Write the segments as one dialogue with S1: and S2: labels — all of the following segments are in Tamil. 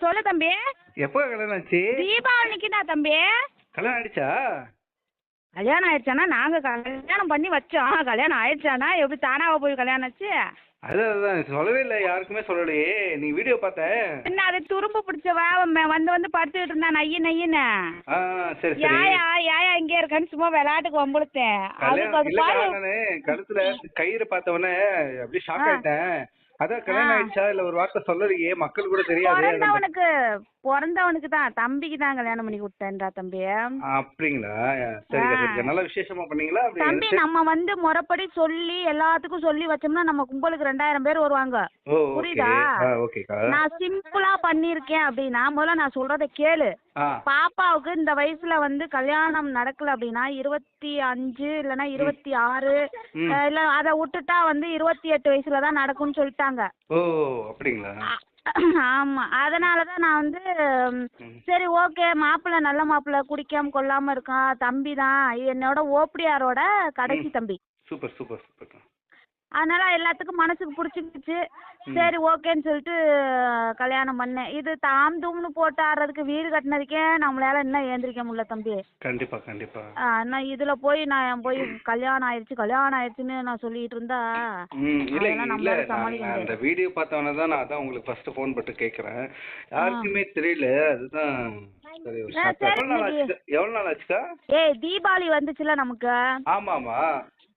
S1: சொல்லு தம்பி.
S2: எப்போ கல்யாணம் ஆச்சு?
S1: தீபாவளிக்குடா தம்பி.
S2: கல்யாணம் ஆயிடுச்சா?
S1: கல்யாணம் ஆயிடுச்சானா நாங்க கல்யாணம் பண்ணி வச்சோம். கல்யாணம் ஆயிடுச்சானா எப்படி தானாவா போய் கல்யாணம் ஆச்சு?
S2: அதான் சொல்லவே இல்லை, யாருக்குமே சொல்லலையே. நீ வீடியோ பார்த்தேன்.
S1: என்ன அது துரும்பு பிடிச்சவா வந்து வந்து படுத்துக்கிட்டு இருந்தா நைய நையின்னு.
S2: சரி சரி.
S1: யாயா இங்கே இருக்கான்னு சும்மா விளையாட்டுக்கு வம்புழுத்தேன். அதுக்கு அது பாரு.
S2: நானு கழுத்துல கயிறு பார்த்த உடனே அப்படியே ஷாக் ஆயிட்டேன். அதான் கல்யாணம் ஆயிடுச்சா இல்ல ஒரு வார்த்தை சொல்லலையே, மக்கள் கூட தெரியாது.
S1: பிறந்தவனுக்கு தான், தம்பிக்கு தான் கல்யாணம் பண்ணி கொடுத்தேன்டா தம்பி.
S2: அப்படிங்களா? சரிங்க. நல்ல விசேஷமா பண்ணீங்களா?
S1: தம்பி நம்ம வந்து முறைப்படி சொல்லி எல்லாத்துக்கும் சொல்லி வச்சோம்னா நம்ம கும்பலுக்கு 2000 பேர் வருவாங்க. புரியுதா? நான் சிம்பிளா பண்ணிருக்கேன் அப்படின்னா முதல்ல நான் சொல்றத கேளு. பாப்பாவுக்கு இந்த வயசுல வந்து கல்யாணம் நடக்கல அப்படின்னா 25 இல்லன்னா 26 இல்ல அதை விட்டுட்டா வந்து 28 வயசுலதான் நடக்கும்னு சொல்லிட்டாங்க.
S2: ஓ அப்படிங்களா?
S1: ஆமா, அதனாலதான் நான் வந்து சரி ஓகே, மாப்பிள்ளை நல்ல மாப்பிள்ளை, குடிக்காம கொள்ளாம இருக்கான், தம்பி தான், என்னோட ஓப்படியாரோட கடைசி தம்பி.
S2: Super super super.
S1: அதனால எல்லாத்துக்கும் மனசுக்கு பிடிச்சிருந்துச்சு. சரி ஓகேன்னு சொல்லிட்டு கல்யாணம் பண்ணேன். இது தாம் தூம்னு போட்டு ஆடுறதுக்கு வீடு கட்டினதுக்கே நம்மளால இன்னும் ஏந்திரிக்க முடியல தம்பி.
S2: கண்டிப்பா கண்டிப்பா.
S1: நான் இதுல போய் நான் போய் கல்யாணம் ஆயிடுச்சுன்னு நான் சொல்லிட்டு இருந்தா நம்மளால சமாளிக்க முடியாது.
S2: அந்த வீடியோ பார்த்தவன தான் நான் அதான் உங்களுக்கு ஃபர்ஸ்ட் ஃபோன் போட்டு கேக்குறேன். யாருக்குமே தெரியல, அதுதான். எவ்வளவு நாள் ஆச்சுக்கா?
S1: தீபாவளி வந்துச்சுல நமக்கு.
S2: ஆமா ஆமா.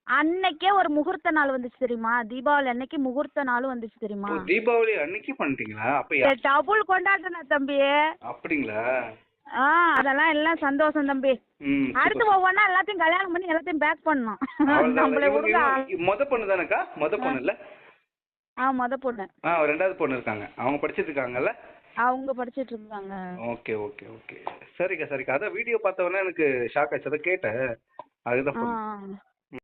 S1: அன்னைக்கே ஒரு முகூர்த்த நாள் வந்துச்சு தெரியுமா? தீபாவளி அன்னைக்கு முகூர்த்த நாள் வந்துச்சு தெரியுமா?
S2: தீபாவளி அன்னைக்கு பண்ணிட்டீங்களா? அப்ப
S1: டபுள் கொண்டாடுறேன் தம்பி.
S2: அப்படிங்களா?
S1: அதெல்லாம் எல்லாம் சந்தோஷம் தம்பி. அடுத்து ஒவ்வொன்னா எல்லாத்தையும் கல்யாணம் பண்ணி எல்லாத்தையும் பேக் பண்ணணும். நம்மள விடுங்க.
S2: முத பொண்ணு தானக்கா? முத பொண்ணு இல்ல?
S1: முத பொண்ணு.
S2: ரெண்டாவது பொண்ணு இருக்காங்க, அவங்க படிச்சிட்டு இருக்காங்கல்ல?
S1: அவங்க படிச்சிட்டு இருக்காங்க.
S2: Okay okay okay. சரிக்கா சரிக்கா. அதான் வீடியோ பார்த்தவொடனே எனக்கு ஷாக் ஆச்சு, அதை கேட்டேன், அதுதான்.